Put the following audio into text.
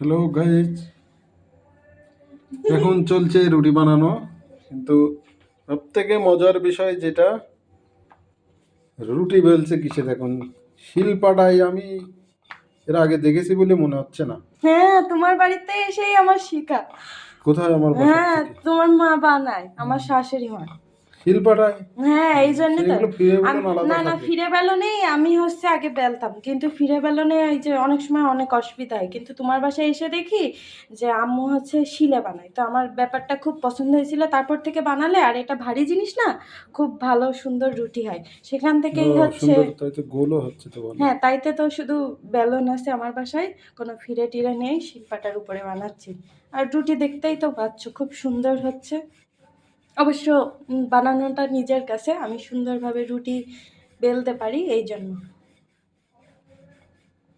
Hello guys, এখন চলছে রুটি বানানো। কিন্তু সব থেকে মজার বিষয় যেটা, রুটি বেলছে কিসে দেখুন, শিলপাটায়। আমি এর আগে দেখেছি বলে মনে হচ্ছে না। হ্যাঁ, তোমার বাড়িতে এসেই আমার শিখা। কোথায় আমার বাসার হ্যাঁ, থেকে? তোমার মা বানায়, আমার শাশুড়ি মা। শিলপাটায়? হ্যাঁ, এই জন্যই তো। সেগুলো ফিরে বেলুন আলাদা না না, থাকে। ফিরে বেলনেই আমি আগে বেলতাম, কিন্তু ফিরে বেলনে এই যে অনেক সময় অনেক অসুবিধা হয়। কিন্তু তোমার বাসায় এসে দেখি যে আম্মু শিলে বানায়, তো আমার ব্যাপারটা খুব পছন্দ হয়েছিল। তারপর থেকে বানালে, আর এটা ভারী জিনিস না, খুব ভালো সুন্দর রুটি হয় সেখান ও থেকেই সুন্দর, তাই তো গোলও হচ্ছে তো ভালো। হ্যাঁ, তাইতে তো শুধু বেলন আছে আমার বাসায়, কোনো ফিরে টিরে নেই, শিলপাটার উপরে বানাচ্ছি। আর রুটি দেখতেই তো পাচ্ছ, খুব সুন্দর হচ্ছে। অবশ্য বানানোটা নিজের কাছে, আমি সুন্দরভাবে রুটি বেলতে পারি এই জন্য।